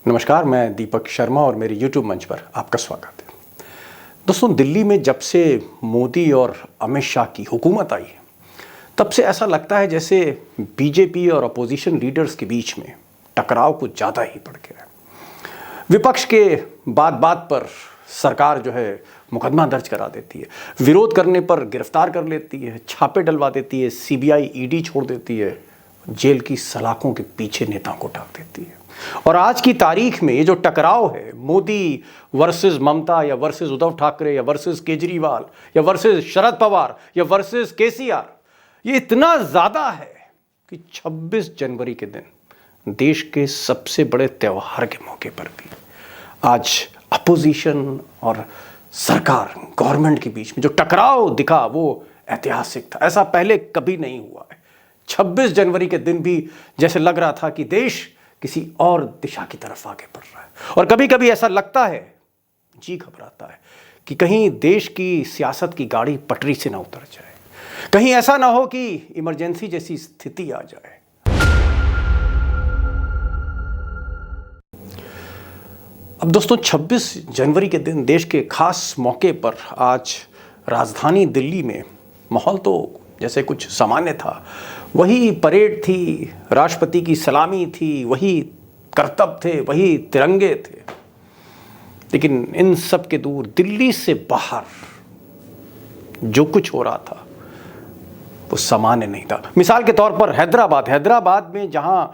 नमस्कार, मैं दीपक शर्मा और मेरे YouTube मंच पर आपका स्वागत है। दोस्तों, दिल्ली में जब से मोदी और अमित शाह की हुकूमत आई है, तब से ऐसा लगता है जैसे बीजेपी और अपोजिशन लीडर्स के बीच में टकराव कुछ ज़्यादा ही बढ़ गया है। विपक्ष के बात बात पर सरकार जो है मुकदमा दर्ज करा देती है, विरोध करने पर गिरफ्तार कर लेती है, छापे डलवा देती है, CBI ED छोड़ देती है, जेल की सलाखों के पीछे नेताओं को ढक देती है। और आज की तारीख में ये जो टकराव है, मोदी वर्सेस ममता या वर्सेस उद्धव ठाकरे या वर्सेस केजरीवाल या वर्सेस शरद पवार या वर्सेस KCR, ये इतना ज़्यादा है कि 26 जनवरी के दिन देश के सबसे बड़े त्यौहार के मौके पर भी आज अपोजिशन और सरकार गवर्नमेंट के बीच में जो टकराव दिखा वो ऐतिहासिक था। ऐसा पहले कभी नहीं हुआ है। 26 जनवरी के दिन भी जैसे लग रहा था कि देश किसी और दिशा की तरफ आगे बढ़ रहा है। और कभी कभी ऐसा लगता है, जी घबराता है कि कहीं देश की सियासत की गाड़ी पटरी से ना उतर जाए, कहीं ऐसा ना हो कि इमरजेंसी जैसी स्थिति आ जाए। अब दोस्तों, 26 जनवरी के दिन देश के खास मौके पर आज राजधानी दिल्ली में माहौल तो जैसे कुछ सामान्य था। वही परेड थी, राष्ट्रपति की सलामी थी, वही करतब थे, वही तिरंगे थे। लेकिन इन सब के दूर दिल्ली से बाहर जो कुछ हो रहा था वो सामान्य नहीं था। मिसाल के तौर पर हैदराबाद में जहां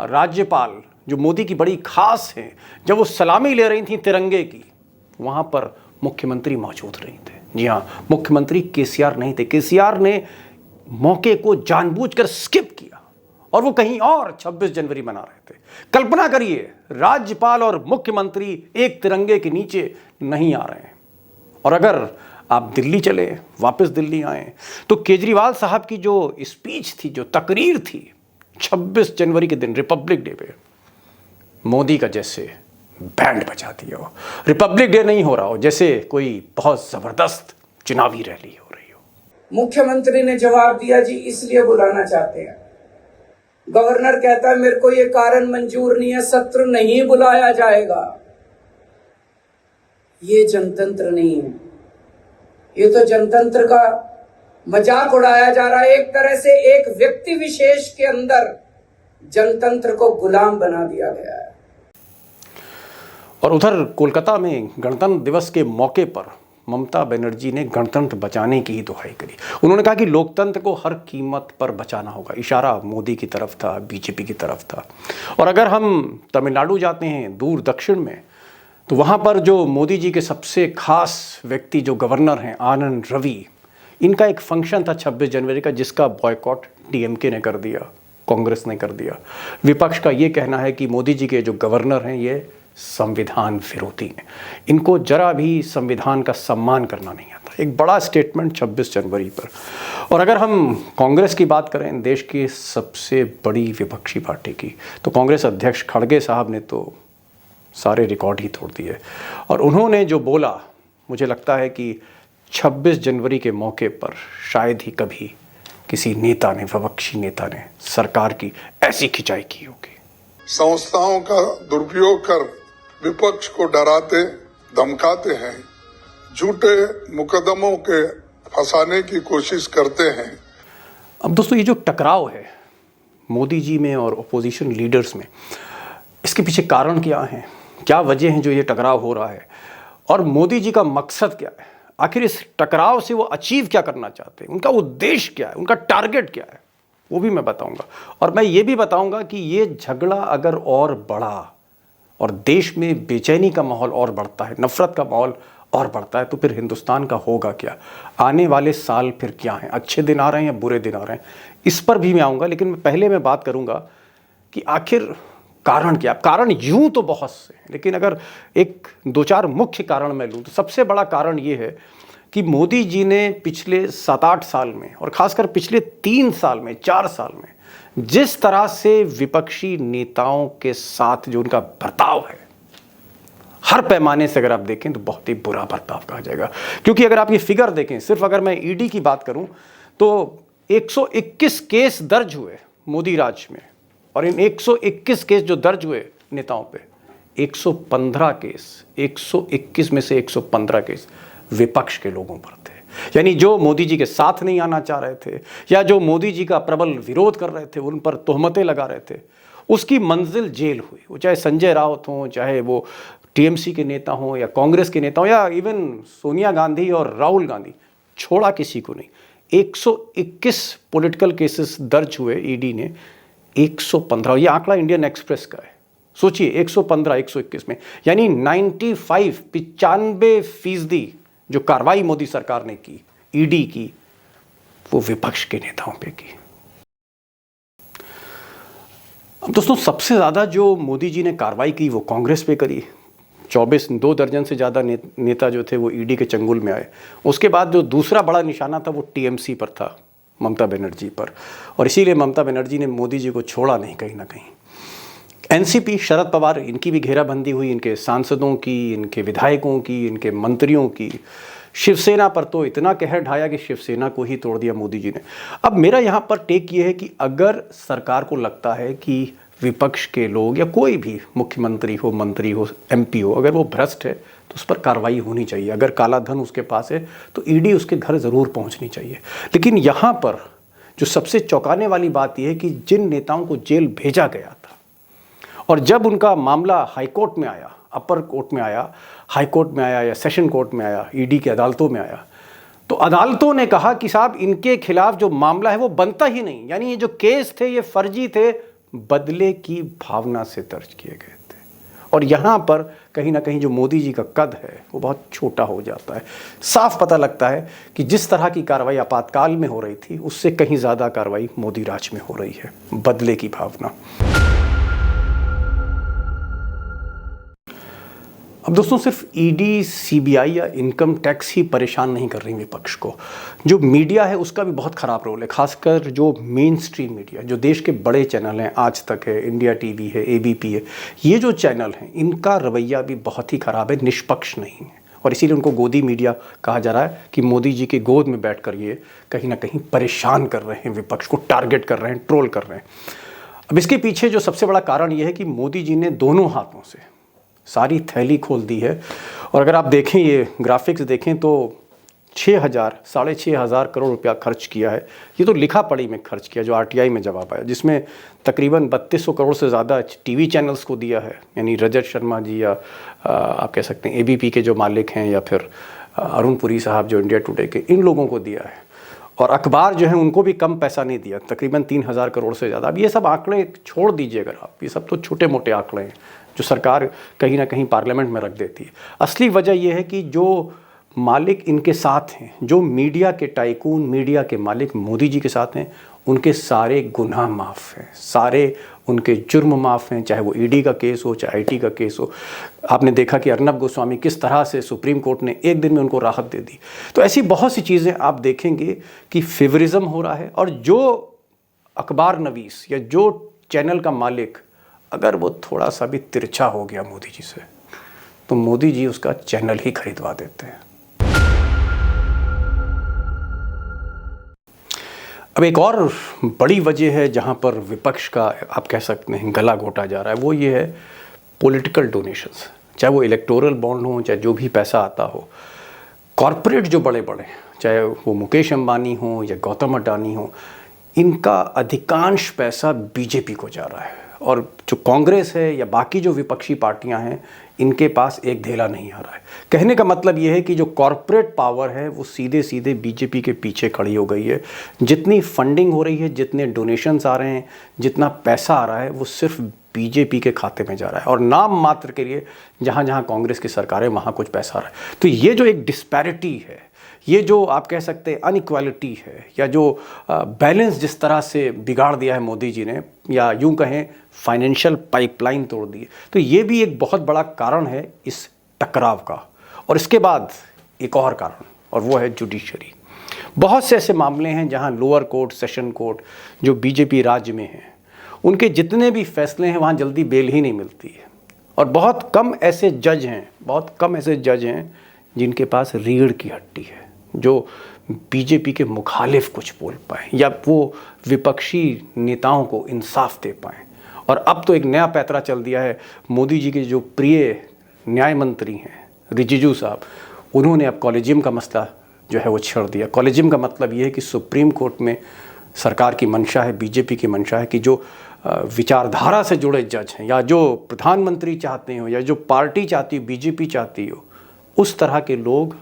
राज्यपाल जो मोदी की बड़ी खास हैं, जब वो सलामी ले रही थी तिरंगे की, वहां पर मुख्यमंत्री मौजूद नहीं थे। जी हाँ, मुख्यमंत्री KCR नहीं थे। KCR ने मौके को जानबूझकर स्किप किया और वो कहीं और 26 जनवरी मना रहे थे। कल्पना करिए, राज्यपाल और मुख्यमंत्री एक तिरंगे के नीचे नहीं आ रहे हैं। और अगर आप दिल्ली चले, वापस दिल्ली आए, तो केजरीवाल साहब की जो स्पीच थी, जो तकरीर थी 26 जनवरी के दिन रिपब्लिक डे पे, मोदी का जैसे बैंड बजा दिया हो। रिपब्लिक डे नहीं हो रहा हो, जैसे कोई बहुत जबरदस्त चुनावी रैली हो रही हो। मुख्यमंत्री ने जवाब दिया, जी इसलिए बुलाना चाहते हैं। गवर्नर कहता है मेरे को ये कारण मंजूर नहीं है, सत्र नहीं बुलाया जाएगा। ये जनतंत्र नहीं है, ये तो जनतंत्र का मजाक उड़ाया जा रहा है। एक तरह से एक व्यक्ति विशेष के अंदर जनतंत्र को गुलाम बना दिया गया है। और उधर कोलकाता में गणतंत्र दिवस के मौके पर ममता बनर्जी ने गणतंत्र बचाने की ही दुहाई करी। उन्होंने कहा कि लोकतंत्र को हर कीमत पर बचाना होगा। इशारा मोदी की तरफ था, बीजेपी की तरफ था। और अगर हम तमिलनाडु जाते हैं, दूर दक्षिण में, तो वहाँ पर जो मोदी जी के सबसे खास व्यक्ति जो गवर्नर हैं, आनंद रवि, इनका एक फंक्शन था 26 जनवरी का, जिसका बॉयकॉट DMK ने कर दिया, कांग्रेस ने कर दिया। विपक्ष का ये कहना है कि मोदी जी के जो गवर्नर हैं ये संविधान विरोधी हैं, इनको जरा भी संविधान का सम्मान करना नहीं आता। एक बड़ा स्टेटमेंट 26 जनवरी पर। और अगर हम कांग्रेस की बात करें, देश की सबसे बड़ी विपक्षी पार्टी की, तो कांग्रेस अध्यक्ष खड़गे साहब ने तो सारे रिकॉर्ड ही तोड़ दिए। और उन्होंने जो बोला, मुझे लगता है कि 26 जनवरी के मौके पर शायद ही कभी किसी नेता ने, विपक्षी नेता ने सरकार की ऐसी खिंचाई की होगी। संस्थाओं का दुरुपयोग कर विपक्ष को डराते धमकाते हैं, झूठे मुकदमों के फंसाने की कोशिश करते हैं। अब दोस्तों, ये जो टकराव है मोदी जी में और अपोजिशन लीडर्स में, इसके पीछे कारण क्या हैं, क्या वजह हैं जो ये टकराव हो रहा है, और मोदी जी का मकसद क्या है? आखिर इस टकराव से वो अचीव क्या करना चाहते हैं, उनका उद्देश्य क्या है, उनका टारगेट क्या है, वो भी मैं बताऊंगा। और मैं ये भी बताऊंगा कि ये झगड़ा अगर और बढ़ा और देश में बेचैनी का माहौल और बढ़ता है, नफरत का माहौल और बढ़ता है, तो फिर हिंदुस्तान का होगा क्या? आने वाले साल फिर क्या हैं? अच्छे दिन आ रहे हैं या बुरे दिन आ रहे हैं? इस पर भी मैं आऊँगा, लेकिन पहले मैं बात करूँगा कि आखिर कारण क्या? कारण यूं तो बहुत से, लेकिन अगर एक दो चार मुख्य कारण मैं लूँ तो सबसे बड़ा कारण ये है कि मोदी जी ने पिछले 7-8 साल में, और खासकर पिछले 3 साल में, 4 साल में, जिस तरह से विपक्षी नेताओं के साथ जो उनका बर्ताव है, हर पैमाने से अगर आप देखें तो बहुत ही बुरा बर्ताव कहा जाएगा। क्योंकि अगर आप ये फिगर देखें, सिर्फ अगर मैं ED की बात करूं तो 121 केस दर्ज हुए मोदी राज में, और इन 121 केस जो दर्ज हुए नेताओं पे, 115 केस, 121 में से 115 केस विपक्ष के लोगों पर थे। यानी जो मोदी जी के साथ नहीं आना चाह रहे थे या जो मोदी जी का प्रबल विरोध कर रहे थे, उन पर तोहमतें लगा रहे थे, उसकी मंजिल जेल हुई। वो चाहे संजय राउत हों, चाहे वो टीएमसी के नेता हों या कांग्रेस के नेता हों या इवन सोनिया गांधी और राहुल गांधी, छोड़ा किसी को नहीं। 121 पॉलिटिकल केसेस दर्ज हुए ईडी ने, 115, ये आंकड़ा इंडियन एक्सप्रेस का है। सोचिए 115 121 में, यानी 95% जो कार्रवाई मोदी सरकार ने की, ईडी की, वो विपक्ष के नेताओं पे की। अब दोस्तों सबसे ज़्यादा जो मोदी जी ने कार्रवाई की वो कांग्रेस पे करी। 2 दर्जन से ज़्यादा नेता जो थे वो ईडी के चंगुल में आए। उसके बाद जो दूसरा बड़ा निशाना था वो टीएमसी पर था, ममता बनर्जी पर, और इसीलिए ममता बनर्जी ने मोदी जी को छोड़ा नहीं कहीं ना कहीं। एनसीपी, शरद पवार, इनकी भी घेराबंदी हुई, इनके सांसदों की, इनके विधायकों की, इनके मंत्रियों की। शिवसेना पर तो इतना कहर ढाया कि शिवसेना को ही तोड़ दिया मोदी जी ने। अब मेरा यहाँ पर टेक ये है कि अगर सरकार को लगता है कि विपक्ष के लोग या कोई भी मुख्यमंत्री हो, मंत्री हो, एमपी हो, अगर वो भ्रष्ट है तो उस पर कार्रवाई होनी चाहिए। अगर काला धन उसके पास है तो ईडी उसके घर ज़रूर पहुंचनी चाहिए। लेकिन यहाँ पर जो सबसे चौंकाने वाली बात यह है कि जिन नेताओं को जेल भेजा गया था और जब उनका मामला हाईकोर्ट में आया, अपर कोर्ट में आया, हाई कोर्ट में आया या सेशन कोर्ट में आया, ईडी की अदालतों में आया, तो अदालतों ने कहा कि साहब इनके खिलाफ जो मामला है वो बनता ही नहीं। यानी ये जो केस थे ये फर्जी थे, बदले की भावना से दर्ज किए गए थे। और यहाँ पर कहीं ना कहीं जो मोदी जी का कद है वो बहुत छोटा हो जाता है। साफ पता लगता है कि जिस तरह की कार्रवाई आपातकाल में हो रही थी उससे कहीं ज़्यादा कार्रवाई मोदी राज में हो रही है, बदले की भावना। अब दोस्तों सिर्फ ईडी, सीबीआई या इनकम टैक्स ही परेशान नहीं कर रही विपक्ष को, जो मीडिया है उसका भी बहुत ख़राब रोल है। खासकर जो मेन स्ट्रीम मीडिया, जो देश के बड़े चैनल हैं, आज तक है, इंडिया टीवी है, एबीपी है, ये जो चैनल हैं इनका रवैया भी बहुत ही ख़राब है, निष्पक्ष नहीं है। और इसीलिए उनको गोदी मीडिया कहा जा रहा है कि मोदी जी की गोद में बैठकर ये कहीं ना कहीं परेशान कर रहे हैं, विपक्ष को टारगेट कर रहे हैं, ट्रोल कर रहे हैं। अब इसके पीछे जो सबसे बड़ा कारण ये है कि मोदी जी ने दोनों हाथों से सारी थैली खोल दी है। और अगर आप देखें, ये ग्राफिक्स देखें तो 6,000-6,500 करोड़ रुपया खर्च किया है। ये तो लिखा पढ़ी में खर्च किया, जो आरटीआई में जवाब आया, जिसमें तकरीबन 3200 करोड़ से ज़्यादा टीवी चैनल्स को दिया है। यानी रजत शर्मा जी या आप कह सकते हैं एबीपी के जो मालिक हैं, या फिर अरुण पुरी साहब जो इंडिया टुडे के, इन लोगों को दिया है। और अखबार जो है उनको भी कम पैसा नहीं दिया, तकरीबन 3000 करोड़ से ज़्यादा। अब ये सब आंकड़े छोड़ दीजिए अगर आप, ये सब तो छोटे मोटे आंकड़े हैं जो सरकार कहीं ना कहीं पार्लियामेंट में रख देती है। असली वजह यह है कि जो मालिक इनके साथ हैं, जो मीडिया के टाइकून, मीडिया के मालिक मोदी जी के साथ हैं, उनके सारे गुनाह माफ़ हैं, सारे उनके जुर्म माफ़ हैं, चाहे वो ईडी का केस हो, चाहे आईटी का केस हो। आपने देखा कि अर्नब गोस्वामी किस तरह से सुप्रीम कोर्ट ने एक दिन में उनको राहत दे दी। तो ऐसी बहुत सी चीज़ें आप देखेंगे कि फेवरिज्म हो रहा है। और जो अखबार नवीस या जो चैनल का मालिक, अगर वो थोड़ा सा भी तिरछा हो गया मोदी जी से, तो मोदी जी उसका चैनल ही खरीदवा देते हैं। अब एक और बड़ी वजह है जहां पर विपक्ष का, आप कह सकते हैं, गला घोटा जा रहा है, वो ये है पॉलिटिकल डोनेशंस। चाहे वो इलेक्टोरल बॉन्ड हो, चाहे जो भी पैसा आता हो, कॉरपोरेट जो बड़े बड़े, चाहे वो मुकेश अंबानी हो या गौतम अडानी हो, इनका अधिकांश पैसा बीजेपी को जा रहा है। और जो कांग्रेस है या बाकी जो विपक्षी पार्टियां हैं, इनके पास एक धेला नहीं आ रहा है। कहने का मतलब ये है कि जो कॉरपोरेट पावर है वो सीधे सीधे बीजेपी के पीछे खड़ी हो गई है। जितनी फंडिंग हो रही है, जितने डोनेशंस आ रहे हैं, जितना पैसा आ रहा है, वो सिर्फ बीजेपी के खाते में जा रहा है। और नाम मात्र के लिए जहाँ जहाँ कांग्रेस की सरकार है वहाँ कुछ पैसा आ रहा है। तो ये जो एक डिस्पैरिटी है, ये जो आप कह सकते हैं अनइक्वालिटी है, या जो बैलेंस जिस तरह से बिगाड़ दिया है मोदी जी ने, या यूं कहें फाइनेंशियल पाइपलाइन तोड़ दी है, तो ये भी एक बहुत बड़ा कारण है इस टकराव का। और इसके बाद एक और कारण, और वो है जुडिशरी। बहुत से ऐसे मामले हैं जहां लोअर कोर्ट, सेशन कोर्ट जो बीजेपी राज्य में हैं, उनके जितने भी फैसले हैं वहाँ जल्दी बेल ही नहीं मिलती है। और बहुत कम ऐसे जज हैं जिनके पास रीढ़ की हड्डी है, जो बीजेपी के मुखालिफ कुछ बोल पाए या वो विपक्षी नेताओं को इंसाफ दे पाएँ। और अब तो एक नया पैतरा चल दिया है। मोदी जी के जो प्रिय न्याय मंत्री हैं रिजिजू साहब, उन्होंने अब कॉलेजियम का मसला जो है वो छेड़ दिया। कॉलेजियम का मतलब ये है कि सुप्रीम कोर्ट में सरकार की मंशा है, बीजेपी की मंशा है कि जो विचारधारा से जुड़े जज हैं या जो प्रधानमंत्री चाहते हो या जो पार्टी चाहती हो, बीजेपी चाहती हो, उस तरह के लोग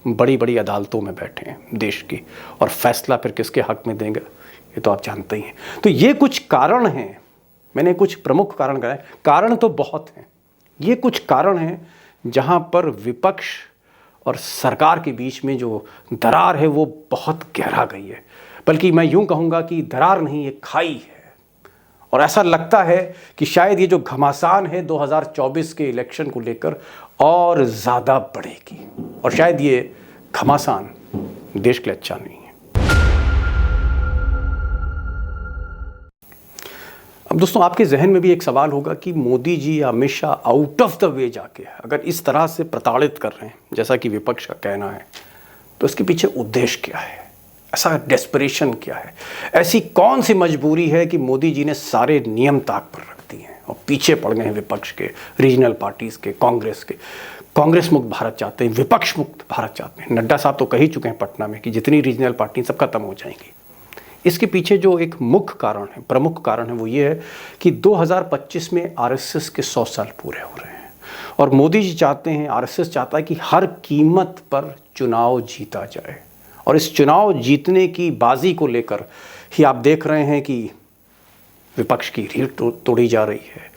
बड़ी बड़ी अदालतों में बैठे हैं देश की, और फैसला फिर किसके हक में देंगे ये तो आप जानते ही हैं। तो ये कुछ कारण हैं, मैंने कुछ प्रमुख कारण कराए, कारण तो बहुत हैं, ये कुछ कारण हैं जहाँ पर विपक्ष और सरकार के बीच में जो दरार है वो बहुत गहरा गई है। बल्कि मैं यूँ कहूँगा कि दरार नहीं, ये खाई है। और ऐसा लगता है कि शायद ये जो घमासान है 2024 के इलेक्शन को लेकर और ज़्यादा बढ़ेगी, और शायद ये घमासान देश के लिए अच्छा नहीं है। अब दोस्तों, आपके जहन में भी एक सवाल होगा कि मोदी जी या Amit Shah out of the way जाके अगर इस तरह से प्रताड़ित कर रहे हैं जैसा कि विपक्ष का कहना है, तो इसके पीछे उद्देश्य क्या है? ऐसा डेस्परेशन क्या है? ऐसी कौन सी मजबूरी है कि मोदी जी ने सारे नियम ताक पर रख दिए हैं और पीछे पड़ गए हैं विपक्ष के, रीजनल पार्टीज़ के, कांग्रेस के? कांग्रेस मुक्त भारत चाहते हैं, विपक्ष मुक्त भारत चाहते हैं। नड्डा साहब तो कह ही चुके हैं पटना में कि जितनी रीजनल पार्टी सब खत्म हो जाएंगी। इसके पीछे जो एक मुख्य कारण है, प्रमुख कारण है, वो ये है कि 2025 में आरएसएस के 100 साल पूरे हो रहे हैं और मोदी जी चाहते हैं, आरएसएस चाहता है कि हर कीमत पर चुनाव जीता जाए। और इस चुनाव जीतने की बाजी को लेकर ही आप देख रहे हैं कि विपक्ष की रीढ़ तोड़ी जा रही है।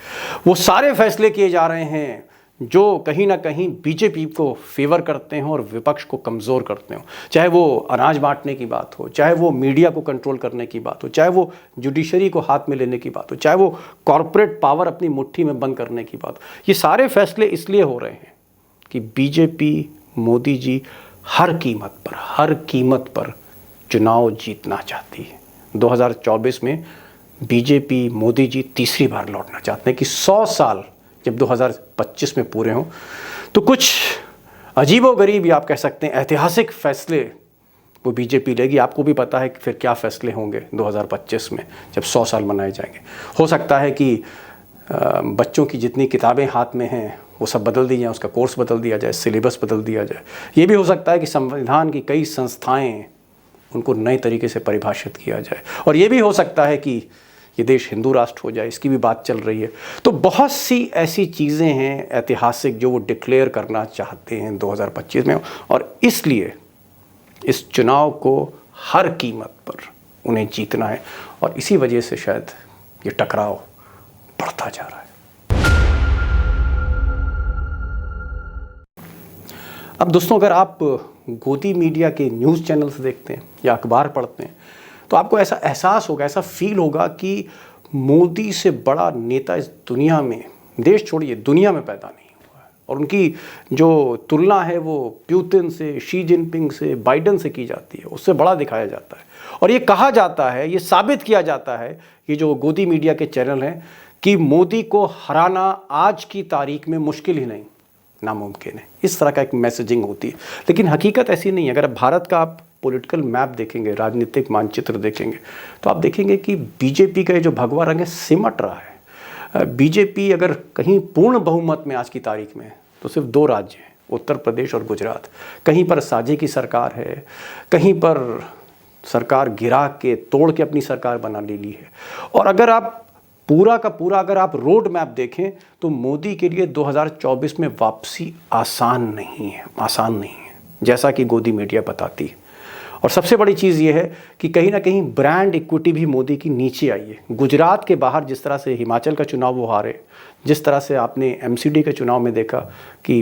वो सारे फैसले किए जा रहे हैं जो कहीं ना कहीं बीजेपी को फेवर करते हैं और विपक्ष को कमज़ोर करते हो। चाहे वो अनाज बांटने की बात हो, चाहे वो मीडिया को कंट्रोल करने की बात हो, चाहे वो जुडिशरी को हाथ में लेने की बात हो, चाहे वो कॉरपोरेट पावर अपनी मुट्ठी में बंद करने की बात हो। ये सारे फैसले इसलिए हो रहे हैं कि बीजेपी, मोदी जी हर कीमत पर चुनाव जीतना चाहती है। 2024 में बीजेपी, मोदी जी तीसरी बार लौटना चाहते हैं कि 100 साल जब 2025 में पूरे हों तो कुछ अजीबोगरीब या आप कह सकते हैं ऐतिहासिक फैसले वो बीजेपी लेगी। आपको भी पता है कि फिर क्या फैसले होंगे 2025 में जब 100 साल मनाए जाएंगे। हो सकता है कि बच्चों की जितनी किताबें हाथ में हैं वो सब बदल दी जाए, उसका कोर्स बदल दिया जाए, सिलेबस बदल दिया जाए। ये भी हो सकता है कि संविधान की कई संस्थाएं उनको नए तरीके से परिभाषित किया जाए, और ये भी हो सकता है कि ये देश हिंदू राष्ट्र हो जाए, इसकी भी बात चल रही है। तो बहुत सी ऐसी चीज़ें हैं ऐतिहासिक जो वो डिक्लेयर करना चाहते हैं 2025 में, और इसलिए इस चुनाव को हर कीमत पर उन्हें जीतना है, और इसी वजह से शायद ये टकराव बढ़ता जा रहा है। अब दोस्तों, अगर आप गोदी मीडिया के न्यूज़ चैनल्स देखते हैं या अखबार पढ़ते हैं तो आपको ऐसा एहसास होगा, ऐसा फील होगा कि मोदी से बड़ा नेता इस दुनिया में, देश छोड़िए दुनिया में पैदा नहीं हुआ है। और उनकी जो तुलना है वो पुतिन से, शी जिनपिंग से, बाइडन से की जाती है, उससे बड़ा दिखाया जाता है। और ये कहा जाता है, ये साबित किया जाता है, ये जो गोदी मीडिया के चैनल हैं, कि मोदी को हराना आज की तारीख में मुश्किल ही नहीं, नामुमकिन है। इस तरह का एक मैसेजिंग होती है, लेकिन हकीकत ऐसी नहीं है। अगर भारत का आप पॉलिटिकल मैप देखेंगे, राजनीतिक मानचित्र देखेंगे, तो आप देखेंगे कि बीजेपी का जो भगवा रंग है सिमट रहा है। बीजेपी अगर कहीं पूर्ण बहुमत में आज की तारीख में तो सिर्फ 2 राज्य हैं, उत्तर प्रदेश और गुजरात। कहीं पर साझे की सरकार है, कहीं पर सरकार गिरा के तोड़ के अपनी सरकार बना ली है। और अगर आप पूरा का पूरा अगर आप रोड मैप देखें तो मोदी के लिए 2024 में वापसी आसान नहीं है, जैसा कि गोदी मीडिया बताती है। और सबसे बड़ी चीज़ ये है कि कहीं ना कहीं ब्रांड इक्विटी भी मोदी की नीचे आई है। गुजरात के बाहर जिस तरह से हिमाचल का चुनाव वो हारे, जिस तरह से आपने एमसीडी के चुनाव में देखा कि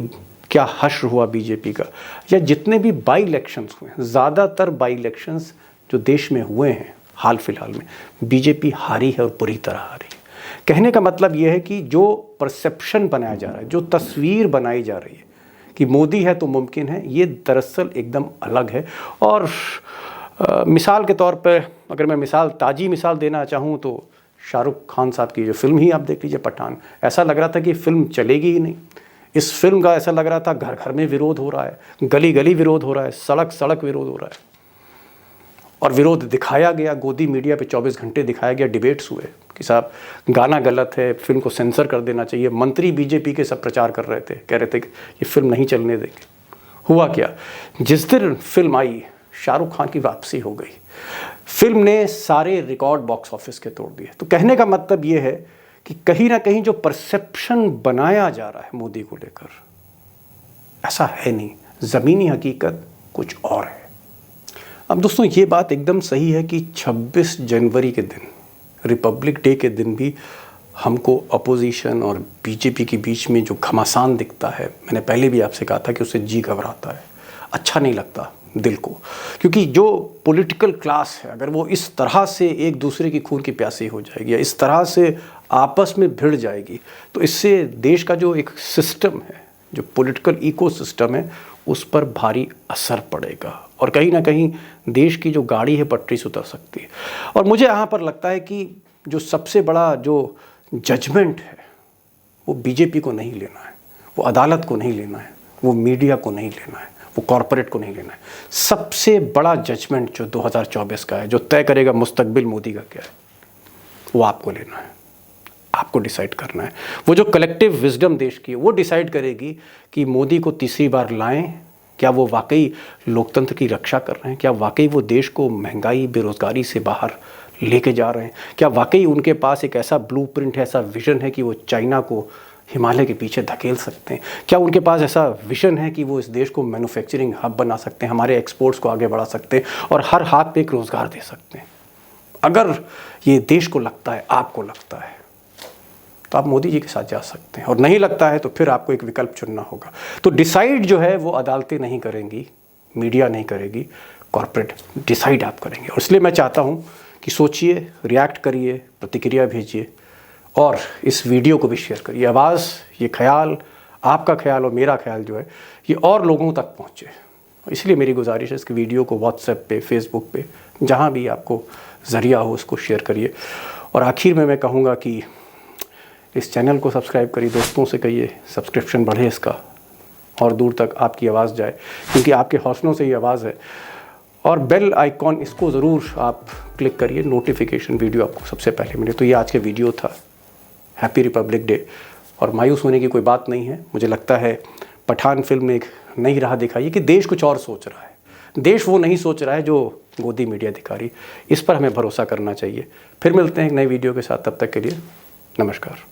क्या हश्र हुआ बीजेपी का, या जितने भी बाई इलेक्शंस हुए, ज़्यादातर बाई इलेक्शंस जो देश में हुए हैं हाल फिलहाल में, बीजेपी हारी है और बुरी तरह हारी है। कहने का मतलब ये है कि जो परसेप्शन बनाया जा रहा है, जो तस्वीर बनाई जा रही है कि मोदी है तो मुमकिन है, ये दरअसल एकदम अलग है। और मिसाल के तौर पर अगर मैं ताज़ी मिसाल देना चाहूँ तो शाहरुख खान साहब की जो फिल्म ही आप देख लीजिए, पठान, ऐसा लग रहा था कि फिल्म चलेगी ही नहीं। इस फिल्म का ऐसा लग रहा था घर घर में विरोध हो रहा है, गली गली विरोध हो रहा है, सड़क सड़क विरोध हो रहा है। और विरोध दिखाया गया, गोदी मीडिया पे 24 घंटे दिखाया गया, डिबेट्स हुए कि साहब गाना गलत है, फिल्म को सेंसर कर देना चाहिए। मंत्री बीजेपी के सब प्रचार कर रहे थे, कह रहे थे कि ये फिल्म नहीं चलने देंगे। हुआ क्या, जिस दिन फिल्म आई शाहरुख खान की वापसी हो गई। फिल्म ने सारे रिकॉर्ड बॉक्स ऑफिस के तोड़ दिए। तो कहने का मतलब ये है कि कहीं ना कहीं जो परसेप्शन बनाया जा रहा है मोदी को लेकर, ऐसा है नहीं, ज़मीनी हकीकत कुछ और है। अब दोस्तों ये बात एकदम सही है कि 26 जनवरी के दिन, रिपब्लिक डे के दिन भी हमको अपोजिशन और बीजेपी के बीच में जो घमासान दिखता है, मैंने पहले भी आपसे कहा था कि उससे जी घबराता है, अच्छा नहीं लगता दिल को। क्योंकि जो पॉलिटिकल क्लास है, अगर वो इस तरह से एक दूसरे की खून की प्यासी हो जाएगी या इस तरह से आपस में भिड़ जाएगी, तो इससे देश का जो एक सिस्टम है, जो पॉलिटिकल इकोसिस्टम है, उस पर भारी असर पड़ेगा और कहीं ना कहीं देश की जो गाड़ी है पटरी से उतर सकती है। और मुझे यहाँ पर लगता है कि जो सबसे बड़ा जो जजमेंट है वो बीजेपी को नहीं लेना है, वो अदालत को नहीं लेना है, वो मीडिया को नहीं लेना है, वो कॉरपोरेट को नहीं लेना है। सबसे बड़ा जजमेंट जो 2024 का है, जो तय करेगा मुस्तकबिल मोदी का क्या है, वो आपको लेना है, आपको डिसाइड करना है। वो जो कलेक्टिव विजडम देश की, वो डिसाइड करेगी कि मोदी को तीसरी बार लाएं। क्या वो वाकई लोकतंत्र की रक्षा कर रहे हैं? क्या वाकई वो देश को महंगाई, बेरोजगारी से बाहर लेके जा रहे हैं? क्या वाकई उनके पास एक ऐसा ब्लूप्रिंट है, ऐसा विजन है कि वो चाइना को हिमालय के पीछे धकेल सकते हैं? क्या उनके पास ऐसा विजन है कि वो इस देश को मैन्युफैक्चरिंग हब बना सकते हैं, हमारे एक्सपोर्ट्स को आगे बढ़ा सकते हैं और हर हाथ पे एक रोज़गार दे सकते हैं? अगर ये देश को लगता है, आपको लगता है, तो आप मोदी जी के साथ जा सकते हैं, और नहीं लगता है तो फिर आपको एक विकल्प चुनना होगा। तो डिसाइड जो है वो अदालतें नहीं करेंगी, मीडिया नहीं करेगी, कॉर्पोरेट डिसाइड आप करेंगे। और इसलिए मैं चाहता हूँ कि सोचिए, रिएक्ट करिए, प्रतिक्रिया भेजिए और इस वीडियो को भी शेयर करिए। आवाज़, ये ख्याल, आपका ख्याल और मेरा ख्याल जो है ये और लोगों तक पहुँचे। इसलिए मेरी गुजारिश है, इसके वीडियो को व्हाट्सएप पे, फेसबुक पे, जहाँ भी आपको ज़रिया हो उसको शेयर करिए। और आखिर में मैं कहूँगा कि इस चैनल को सब्सक्राइब करिए, दोस्तों से कहिए सब्सक्रिप्शन बढ़े इसका और दूर तक आपकी आवाज़ जाए, क्योंकि आपके हौसलों से ये आवाज़ है। और बेल आइकॉन, इसको ज़रूर आप क्लिक करिए, नोटिफिकेशन वीडियो आपको सबसे पहले मिले। तो ये आज के वीडियो था। Happy Republic day. और मायूस होने की कोई बात नहीं है। मुझे लगता है पठान फिल्म ने एक नई राह दिखाई है कि देश कुछ और सोच रहा है। देश वो नहीं सोच रहा है जो गोदी मीडिया दिखा रही। इस पर हमें भरोसा करना चाहिए। फिर मिलते हैं एक नए वीडियो के साथ, तब तक के लिए नमस्कार।